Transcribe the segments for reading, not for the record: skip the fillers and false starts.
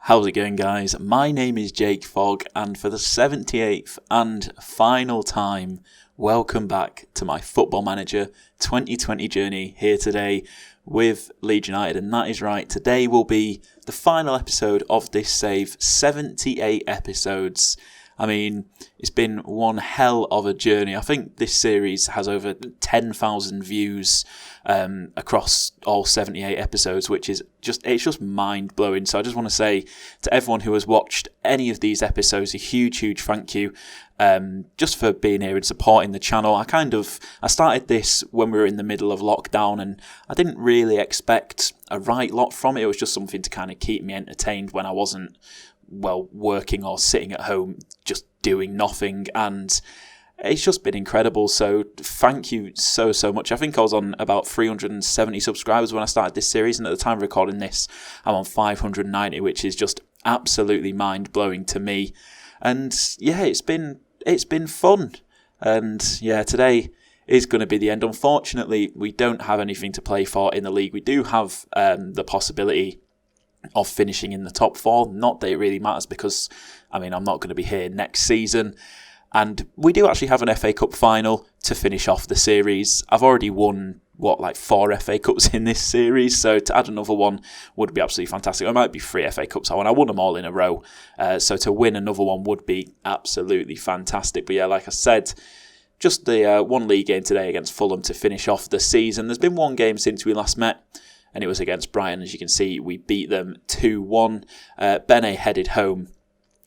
How's it going, guys? My name is Jakefog, and for the 78th and final time, welcome back to my Football Manager 2020 journey here today with Leeds United. And that is right, today will be the final episode of this save, 78 episodes. I mean, it's been one hell of a journey. I think this series has over 10,000 views across all 78 episodes, which is just mind-blowing. So I just want to say to everyone who has watched any of these episodes, a huge thank you just for being here and supporting the channel. I started this when we were in the middle of lockdown, and I didn't really expect a right lot from it. It was just something to kind of keep me entertained when I wasn't working or sitting at home just doing nothing, and it's just been incredible. So thank you so much. I think I was on about 370 subscribers when I started this series, and at the time of recording this I'm on 590, which is just absolutely mind-blowing to me. And yeah, it's been fun, and yeah, today is going to be the end. Unfortunately, we don't have anything to play for in the league. We do have the possibility of finishing in the top four. Not that it really matters, because I'm not going to be here next season, and we do actually have an FA Cup final to finish off the series. I've already won 4 FA Cups in this series, so to add another one would be absolutely fantastic. It might be 3 FA Cups. I won them all in a row, so to win another one would be absolutely fantastic. But yeah, like I said, just the one league game today against Fulham to finish off the season. There's been one game since we last met, and it was against Brighton. As you can see, we beat them 2-1. Bene headed home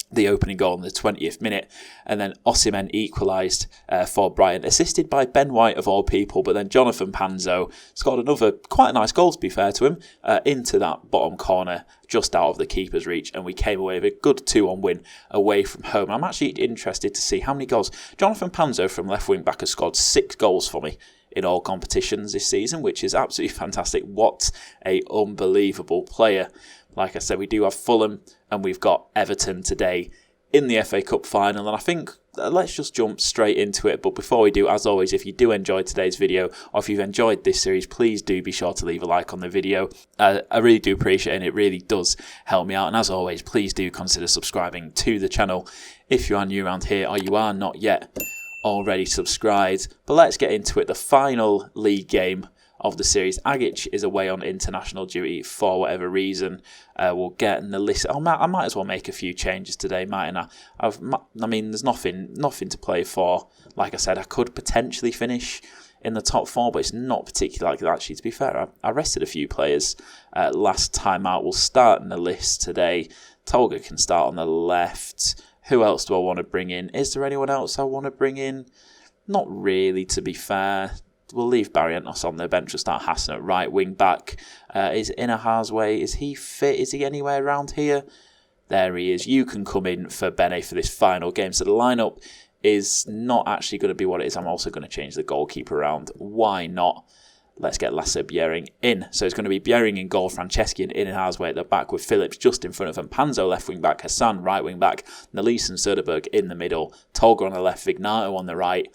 the opening goal in the 20th minute, and then Osimhen equalised for Brighton, assisted by Ben White of all people. But then Jonathan Panzo scored another quite a nice goal, to be fair to him, into that bottom corner just out of the keeper's reach, and we came away with a good 2-1 win away from home. I'm actually interested to see how many goals Jonathan Panzo from left wing back has scored. 6 goals for me in all competitions this season, which is absolutely fantastic. What a unbelievable player. Like I said, we do have Fulham and we've got Everton today in the FA Cup final, and I think let's just jump straight into it. But before we do, as always, if you do enjoy today's video, or if you've enjoyed this series, please do be sure to leave a like on the video. I really do appreciate it, and it really does help me out. And as always, please do consider subscribing to the channel if you are new around here or you are not yet already subscribed. But let's get into it. The final league game of the series. Agic is away on international duty for whatever reason. We'll get in the list. I might as well make a few changes today, mightn't I? There's nothing to play for. Like I said, I could potentially finish in the top 4, but it's not particularly like that. Actually, to be fair, I rested a few players last time out. We'll start in the list today. Tolga can start on the left. Who else do I want to bring in? Is there anyone else I want to bring in? Not really, to be fair. We'll leave Barrientos on the bench. We'll start Hassan at right wing back. Is Inahazwe, is he fit? Is he anywhere around here? There he is. You can come in for Bene for this final game. So the lineup is not actually going to be what it is. I'm also going to change the goalkeeper around. Why not? Let's get Lasse Bjerring in. So it's going to be Bjerring in goal, Franceschi and Inahazwe at the back, with Phillips just in front of him, Panzo left wing back, Hassan right wing back, Nalise and Söderberg in the middle, Tolga on the left, Vignato on the right.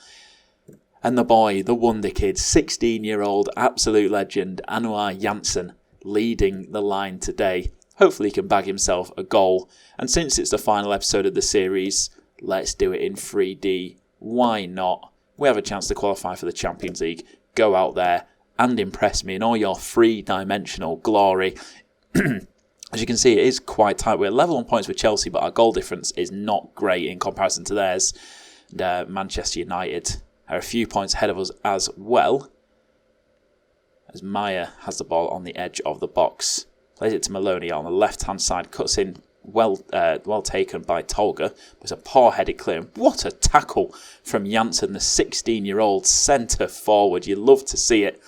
And the boy, the wonder kid, 16-year-old absolute legend, Anwar Janssen, leading the line today. Hopefully he can bag himself a goal. And since it's the final episode of the series, let's do it in 3D. Why not? We have a chance to qualify for the Champions League. Go out there and impress me in all your 3-dimensional glory. As you can see, it is quite tight. We're level on points with Chelsea, but our goal difference is not great in comparison to theirs. And, Manchester United are a few points ahead of us as well, as Maya has the ball on the edge of the box, plays it to Maloney on the left hand side, cuts in, well taken by Tolga. It's a poor headed clear. What a tackle from Janssen, the 16-year-old centre forward. You love to see it,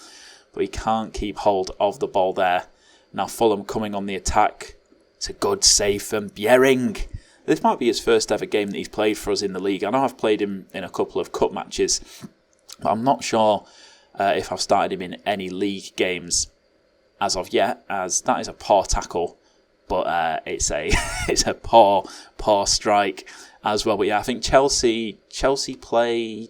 but he can't keep hold of the ball there. Now Fulham coming on the attack. It's a good save from Bjerring. This might be his first ever game that he's played for us in the league. I know I've played him in a couple of cup matches, but I'm not sure if I've started him in any league games as of yet, as that is a poor tackle, but it's a poor strike as well. But yeah, I think Chelsea play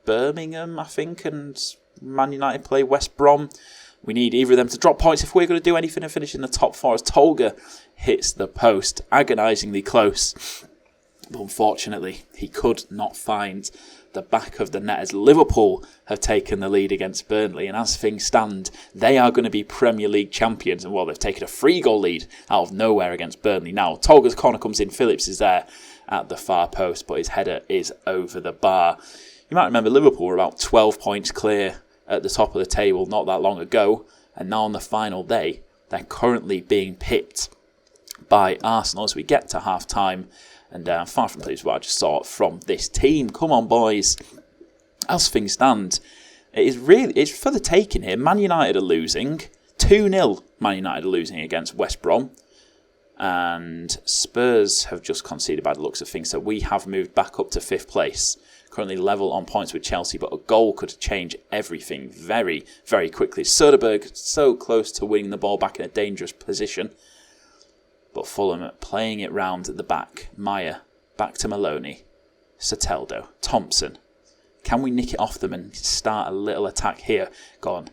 Birmingham, I think, and Man United play West Brom. We need either of them to drop points if we're going to do anything and finish in the top 4 as Tolga hits the post, agonisingly close. But unfortunately, he could not find the back of the net as Liverpool have taken the lead against Burnley. And as things stand, they are going to be Premier League champions. And well, they've taken a 3-goal lead out of nowhere against Burnley. Now, Tolga's corner comes in. Phillips is there at the far post, but his header is over the bar. You might remember Liverpool were about 12 points clear at the top of the table not that long ago. And now on the final day, they're currently being pipped by Arsenal as we get to half-time. And I'm far from pleased with what I just saw from this team. Come on, boys. As things stand, it's for the taking here. Man United are losing. 2-0 Man United are losing against West Brom. And Spurs have just conceded by the looks of things. So we have moved back up to 5th place. Currently level on points with Chelsea, but a goal could change everything very, very quickly. Soderbergh so close to winning the ball back in a dangerous position. But Fulham playing it round at the back. Meyer, back to Maloney. Soteldo, Thompson. Can we nick it off them and start a little attack here? Go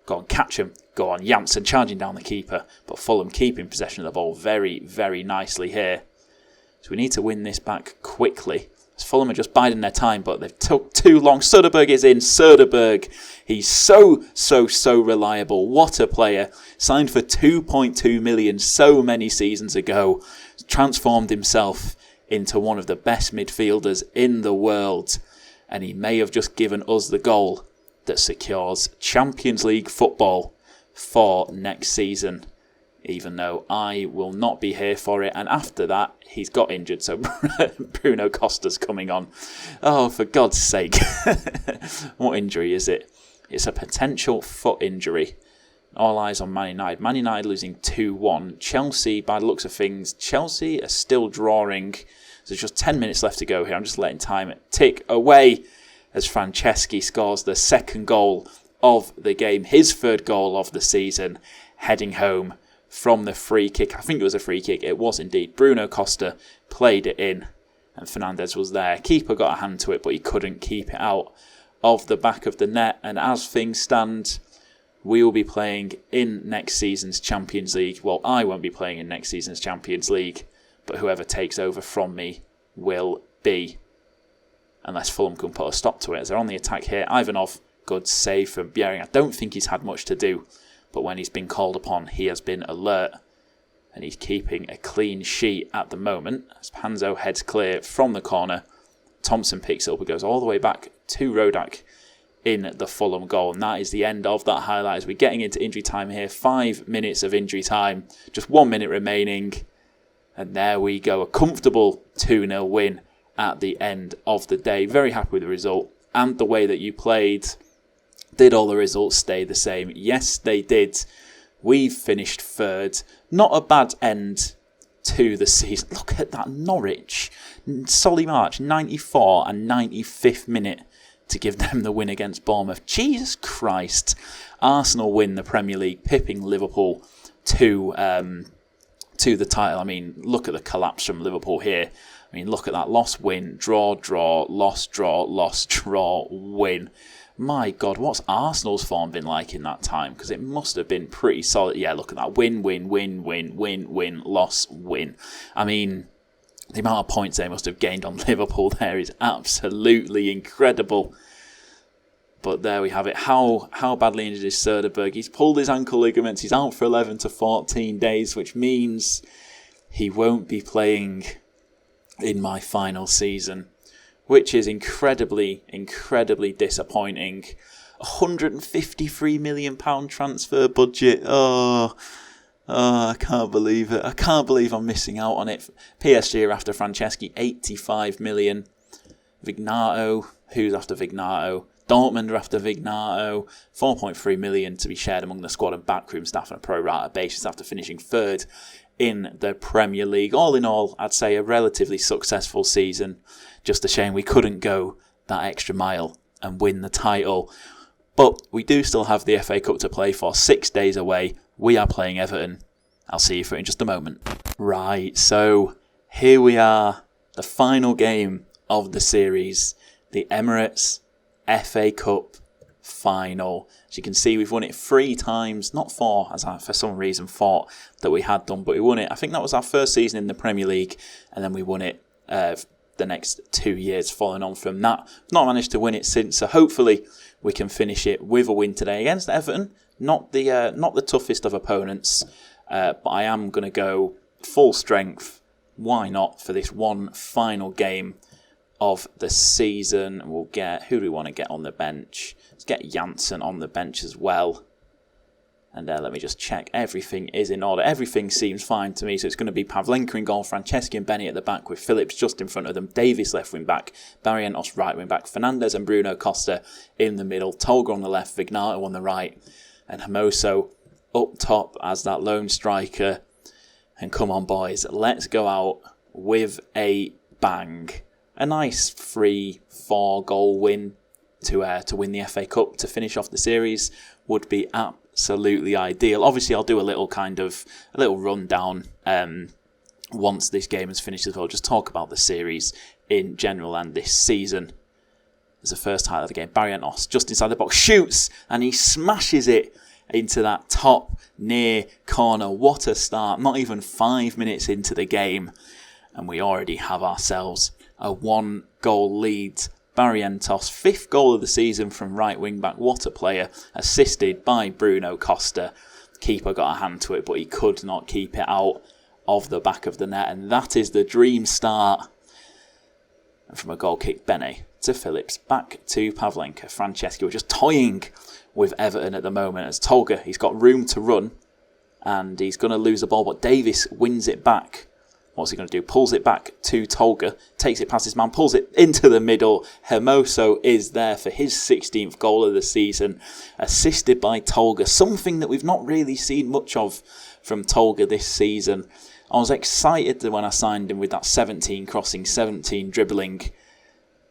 on, catch him. Go on, Janssen charging down the keeper. But Fulham keeping possession of the ball very, very nicely here. So we need to win this back quickly. As Fulham are just biding their time, but they've took too long. Soderbergh is in. Soderbergh, he's so reliable. What a player. Signed for 2.2 million so many seasons ago. Transformed himself into one of the best midfielders in the world. And he may have just given us the goal that secures Champions League football for next season. Even though I will not be here for it. And after that, he's got injured. So Bruno Costa's coming on. Oh, for God's sake. What injury is it? It's a potential foot injury. All eyes on Man United. Man United losing 2-1. Chelsea, by the looks of things, Chelsea are still drawing. There's just 10 minutes left to go here. I'm just letting time tick away as Franceschi scores the second goal of the game. His third goal of the season. Heading home from the free kick. I think it was a free kick. It was indeed. Bruno Costa played it in and Fernandes was there. Keeper got a hand to it, but he couldn't keep it out of the back of the net. And as things stand, we will be playing in next season's Champions League. Well, I won't be playing in next season's Champions League, but whoever takes over from me will be. Unless Fulham can put a stop to it. As they're on the attack here. Ivanov, good save from Bjerring. I don't think he's had much to do. But when he's been called upon, he has been alert. And he's keeping a clean sheet at the moment. As Panzo heads clear from the corner. Thompson picks it up and goes all the way back to Rodak in the Fulham goal. And that is the end of that highlight. As we're getting into injury time here. 5 minutes of injury time. Just 1 minute remaining. And there we go. A comfortable 2-0 win at the end of the day. Very happy with the result. And the way that you played. Did all the results stay the same? Yes, they did. We've finished third. Not a bad end to the season. Look at that, Norwich. Solly March, 94 and 95th minute to give them the win against Bournemouth. Jesus Christ. Arsenal win the Premier League, pipping Liverpool to the title. I mean, look at the collapse from Liverpool here. I mean, look at that. Loss, win, draw, loss, draw, win. My God, what's Arsenal's form been like in that time? Because it must have been pretty solid. Yeah, look at that. Win, loss, win. I mean, the amount of points they must have gained on Liverpool there is absolutely incredible. But there we have it. How badly injured is Soderbergh? He's pulled his ankle ligaments. He's out for 11 to 14 days, which means he won't be playing in my final season. Which is incredibly disappointing. £153 million transfer budget. Oh, I can't believe it. I can't believe I'm missing out on it. PSG are after Franceschi, 85 million. Vignato, who's after Vignato? Dortmund are after Vignato. 4.3 million to be shared among the squad and backroom staff on a pro rata basis after finishing third in the Premier League. All in all, I'd say a relatively successful season. Just a shame we couldn't go that extra mile and win the title. But we do still have the FA Cup to play for. 6 days away. We are playing Everton. I'll see you for it in just a moment. Right, so here we are. The final game of the series. The Emirates FA Cup final. As you can see, we've won it 3 times, not 4, as I for some reason thought that we had done, but we won it. I think that was our first season in the Premier League, and then we won it the next 2 years following on from that. Not managed to win it since, so hopefully we can finish it with a win today against Everton. Not the toughest of opponents, but I am going to go full strength. Why not, for this one final game of the season? We'll get, who do we want to get on the bench? Let's get Janssen on the bench as well. And let me just check. Everything is in order. Everything seems fine to me. So it's going to be Pavlenka in goal, Franceschi and Benny at the back with Phillips just in front of them. Davies left wing back, Barrientos right wing back, Fernandez and Bruno Costa in the middle, Tolga on the left, Vignato on the right, and Hermoso up top as that lone striker. And come on, boys, let's go out with a bang. A nice 3-4 goal win to win the FA Cup, to finish off the series, would be absolutely ideal. Obviously, I'll do a little rundown once this game is finished as well. Just talk about the series in general and this season. As the first highlight of the game, Barrientos just inside the box shoots and he smashes it into that top near corner. What a start! Not even 5 minutes into the game, and we already have ourselves a 1-goal lead. Barrientos, 5th goal of the season from right wing back. What a player. Assisted by Bruno Costa. Keeper got a hand to it, but he could not keep it out of the back of the net. And that is the dream start. And from a goal kick, Bene to Phillips. Back to Pavlenka. Franceschi, we're just toying with Everton at the moment. As Tolga, he's got room to run. And he's going to lose the ball, but Davies wins it back. What's he going to do? Pulls it back to Tolga, takes it past his man, pulls it into the middle. Hermoso is there for his 16th goal of the season, assisted by Tolga. Something that we've not really seen much of from Tolga this season. I was excited when I signed him with that 17 crossing, 17 dribbling.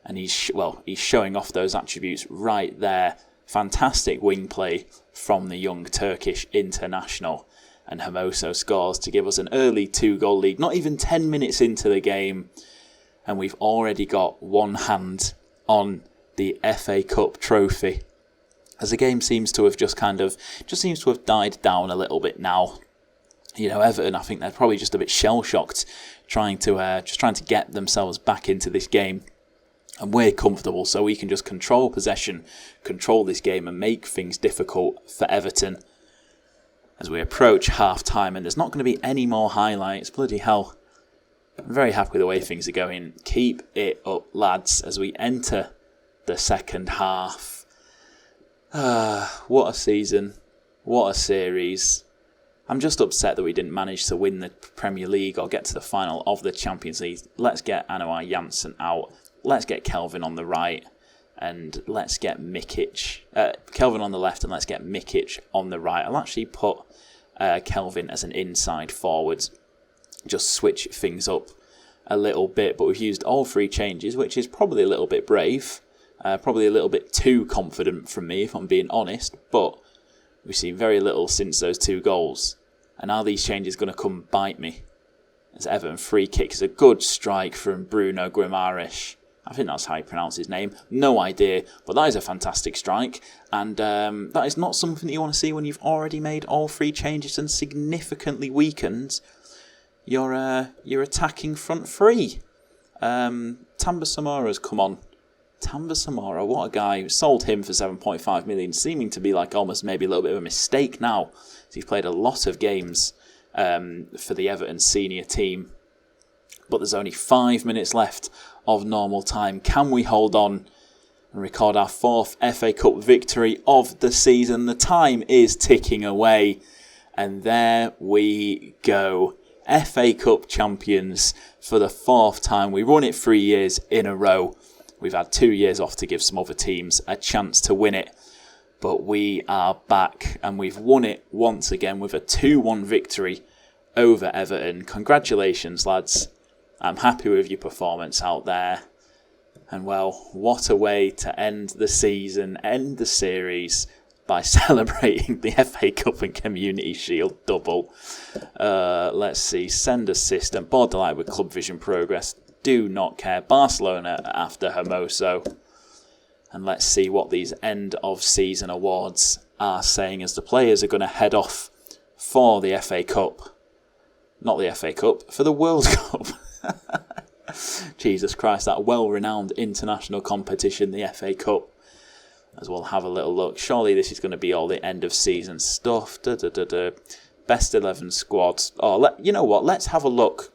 And he's showing off those attributes right there. Fantastic wing play from the young Turkish international. And Hermoso scores to give us an early 2-goal lead. Not even 10 minutes into the game. And we've already got one hand on the FA Cup trophy. As the game seems to have just seems to have died down a little bit now. You know, Everton, I think they're probably just a bit shell-shocked trying to get themselves back into this game. And we're comfortable, so we can just control possession, control this game and make things difficult for Everton. As we approach half-time, and there's not going to be any more highlights. Bloody hell. I'm very happy with the way things are going. Keep it up, lads, as we enter the second half. What a season. What a series. I'm just upset that we didn't manage to win the Premier League or get to the final of the Champions League. Let's get Anouar Janssen out. Let's get Kelvin on the right. And let's get Kelvin on the left, and let's get Mikic on the right. I'll actually put Kelvin as an inside forward. Just switch things up a little bit. But we've used all 3 changes, which is probably a little bit brave. Probably a little bit too confident from me, if I'm being honest. But we've seen very little since those 2 goals. And are these changes going to come bite me? As Everton free kick is a good strike from Bruno Guimaraes. I think that's how you pronounce his name. No idea, but that is a fantastic strike. And that is not something that you want to see when you've already made all 3 changes and significantly weakened your attacking front 3. Tamba Samora's come on. Tamba Samora, what a guy. Sold him for 7.5 million, seeming to be like almost maybe a little bit of a mistake now. He's played a lot of games for the Everton senior team. But there's only 5 minutes left of normal time. Can we hold on and record our 4th FA Cup victory of the season? The time is ticking away. And there we go. FA Cup champions for the 4th time. We won it 3 years in a row. We've had 2 years off to give some other teams a chance to win it. But we are back and we've won it once again with a 2-1 victory over Everton. Congratulations, lads. I'm happy with your performance out there. And well, what a way to end the season, end the series by celebrating the FA Cup and Community Shield double. Let's see, send assist and board delight with Club Vision progress. Do not care. Barcelona after Hermoso. And let's see what these end of season awards are saying as the players are going to head off for the FA Cup. Not the FA Cup, for the World Cup. Jesus Christ, that well-renowned international competition, the FA Cup. As we'll have a little look. Surely this is going to be all the end of season stuff. Best 11 squads. You know what? Let's have a look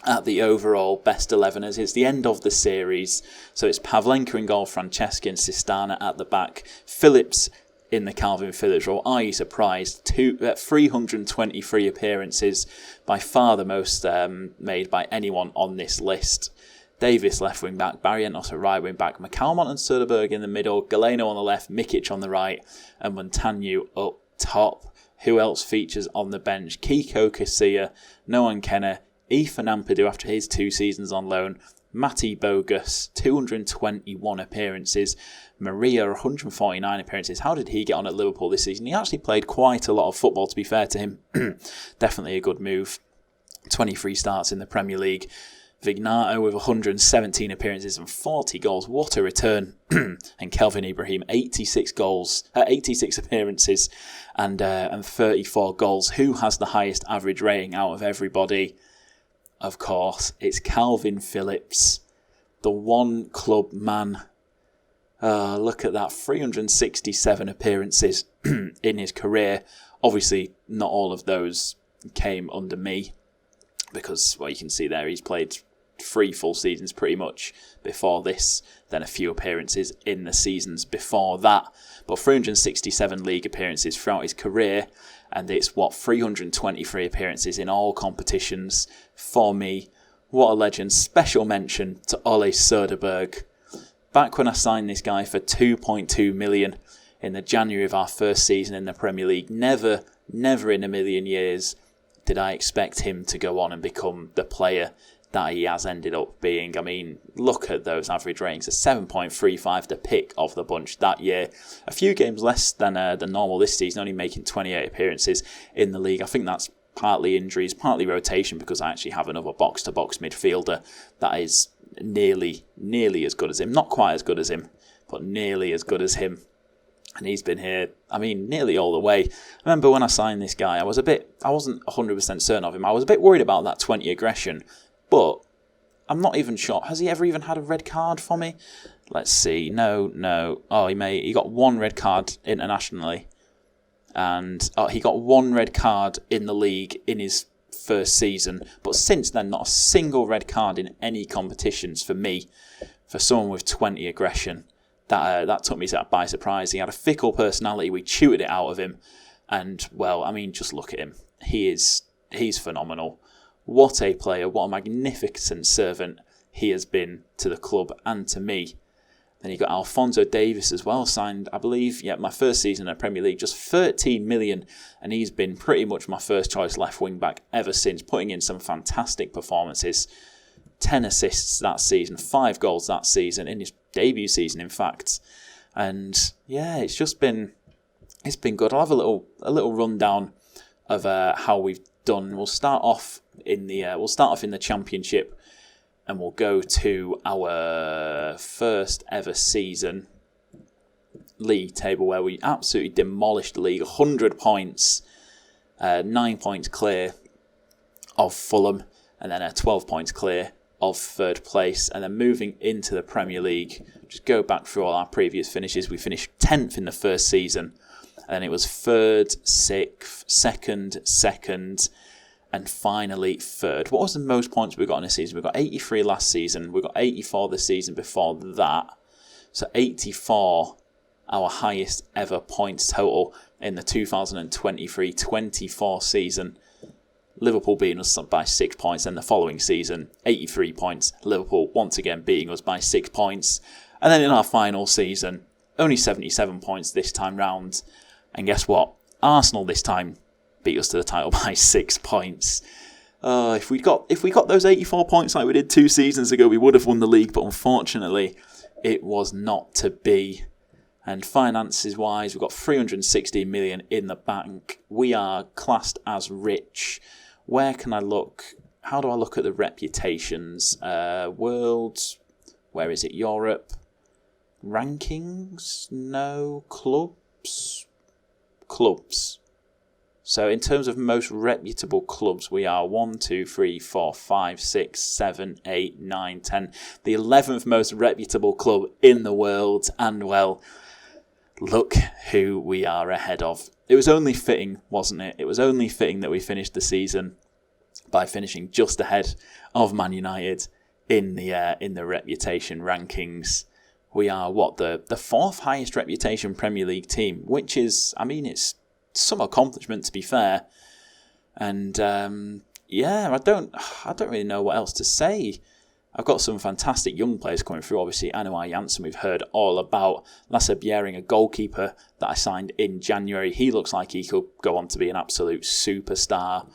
at the overall best 11 as it's the end of the series. So it's Pavlenka in goal, Franceschi and Sistana at the back. Phillips in the Calvin Phillips role. Are you surprised? 323 appearances, by far the most made by anyone on this list. Davis left wing back, Barrientos at right wing back, McCalmont and Söderberg in the middle, Galeno on the left, Mikic on the right, and Montagnu up top. Who else features on the bench? Kiko Casilla, Noan Kenner, Ethan Ampadu after his 2 seasons on loan, Matty Bogus, 221 appearances, Maria, 149 appearances. How did he get on at Liverpool this season? He actually played quite a lot of football, to be fair to him. Definitely a good move. 23 starts in the Premier League. Vignato with 117 appearances and 40 goals. What a return. And Kelvin Ibrahim, 86 appearances and 34 goals. Who has the highest average rating out of everybody? Of course, it's Calvin Phillips, the one club man. Look at that, 367 appearances in his career. Obviously, not all of those came under me because, well, you can see there he's played 3 full seasons pretty much before this, then a few appearances in the seasons before that. But 367 league appearances throughout his career, and it's 323 appearances in all competitions for me. What a legend. Special mention to Ole Söderberg. Back when I signed this guy for 2.2 million in the January of our first season in the Premier League, never in a million years did I expect him to go on and become the player that he has ended up being. I mean, look at those average ratings. A 7.35, the pick of the bunch that year. A few games less than normal this season, only making 28 appearances in the league. I think that's partly injuries, partly rotation, because I actually have another box-to-box midfielder that is nearly as good as him. Not quite as good as him, but nearly as good as him. And he's been here, I mean, nearly all the way. I remember when I signed this guy, I wasn't 100% certain of him. I was a bit worried about that 20 aggression. But I'm not even sure. Has he ever even had a red card for me? Let's see. No. Oh, he got 1 red card internationally. And he got 1 red card in the league in his first season. But since then, not a single red card in any competitions for me. For someone with 20 aggression. That took me by surprise. He had a fickle personality. We tutored it out of him. And, well, I mean, just look at him. He's phenomenal. What a player, what a magnificent servant he has been to the club and to me. Then you got Alphonso Davies as well, signed, I believe, my first season in the Premier League, just 13 million, and he's been pretty much my first choice left wing back ever since, putting in some fantastic performances. 10 assists that season, 5 goals that season, in his debut season, in fact. And yeah, it's been good. I'll have a little rundown of how we've done. We'll start off in the Championship, and we'll go to our first ever season league table where we absolutely demolished the league. 100 points, 9 points clear of Fulham, and then 12 points clear of third place. And then moving into the Premier League, just go back through all our previous finishes. We finished 10th in the first season, and it was 3rd, 6th, 2nd, and finally 3rd. What was the most points we got in this season? We got 83 last season. We got 84 the season before that. So 84, our highest ever points total in the 2023-24 season. Liverpool beating us by 6 points. And the following season, 83 points. Liverpool once again beating us by 6 points. And then in our final season, only 77 points this time round. And guess what? Arsenal this time beat us to the title by 6 points. If we got those 84 points like we did 2 seasons ago, we would have won the league, but unfortunately it was not to be. And finances wise, we've got 360 million in the bank. We are classed as rich. Where can I look? How do I look at the reputations? World, where is it? Europe. rankings? No. Clubs. So in terms of most reputable clubs, we are 1, 2, 3, 4, 5, 6, 7, 8, 9, 10. The 11th most reputable club in the world. And, well, look who we are ahead of. It was only fitting, wasn't it? It was only fitting that we finished the season by finishing just ahead of Man United in the reputation rankings. We are, the fourth highest reputation Premier League team, which is, it's some accomplishment, to be fair. And I don't really know what else to say. I've got some fantastic young players coming through. Obviously, Anouar Janssen, we've heard all about. Lasse Bjerring, a goalkeeper that I signed in January. He looks like he could go on to be an absolute superstar.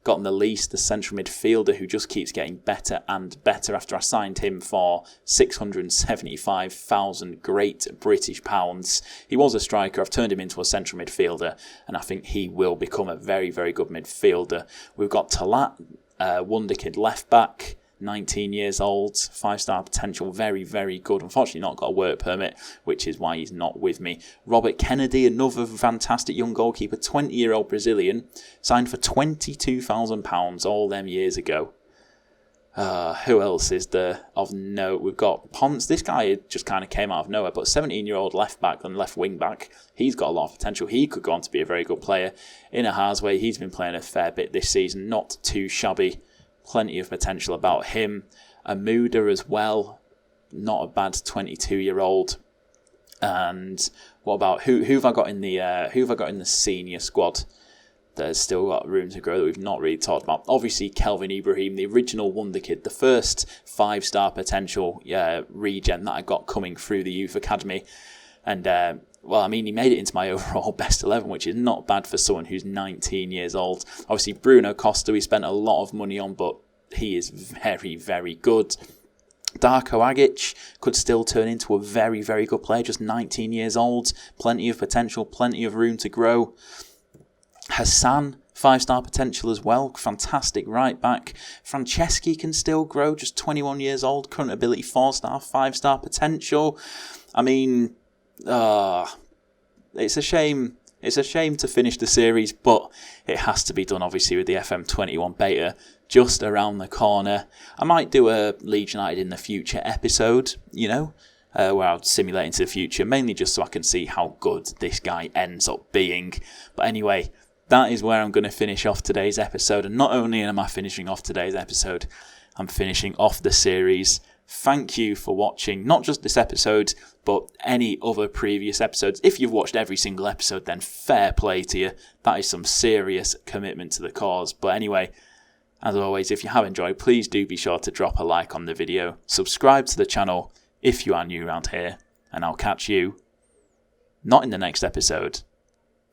Got Leeds, the central midfielder, who just keeps getting better and better after I signed him for 675,000 great British pounds. He was a striker. I've turned him into a central midfielder, and I think he will become a very, very good midfielder. We've got Talat, wonder kid left back, 19 years old, 5-star potential, very, very good. Unfortunately not got a work permit, which is why he's not with me. Robert Kennedy, another fantastic young goalkeeper, 20-year-old Brazilian, signed for £22,000 all them years ago. Who else is there of note? We've got Ponce. This guy just kind of came out of nowhere, but 17-year-old left back and left wing back. He's got a lot of potential. He could go on to be a very good player. Ina Harzway, he's been playing a fair bit this season, not too shabby. Plenty of potential about him. Amuda as well, not a bad 22-year-old. And what about who have I got in the senior squad? There's still got room to grow that we've not really talked about. Obviously, Kelvin Ibrahim, the original wonder kid, the first 5-star potential regen that I got coming through the youth academy, and he made it into my overall best 11, which is not bad for someone who's 19 years old. Obviously, Bruno Costa, we spent a lot of money on, but he is very, very good. Darko Agic could still turn into a very, very good player, just 19 years old. Plenty of potential, plenty of room to grow. Hassan, 5-star potential as well. Fantastic right back. Franceschi can still grow, just 21 years old. Current ability 4-star, 5-star potential. It's a shame. It's a shame to finish the series, but it has to be done, obviously, with the FM21 beta just around the corner. I might do a Leeds United in the future episode, where I'll simulate into the future, mainly just so I can see how good this guy ends up being. But anyway, that is where I'm going to finish off today's episode. And not only am I finishing off today's episode, I'm finishing off the series. Thank you for watching, not just this episode, but any other previous episodes. If you've watched every single episode, then fair play to you. That is some serious commitment to the cause. But anyway, as always, if you have enjoyed, please do be sure to drop a like on the video. Subscribe to the channel if you are new around here. And I'll catch you, not in the next episode.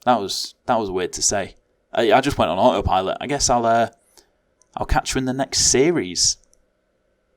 That was weird to say. I just went on autopilot. I guess I'll catch you in the next series.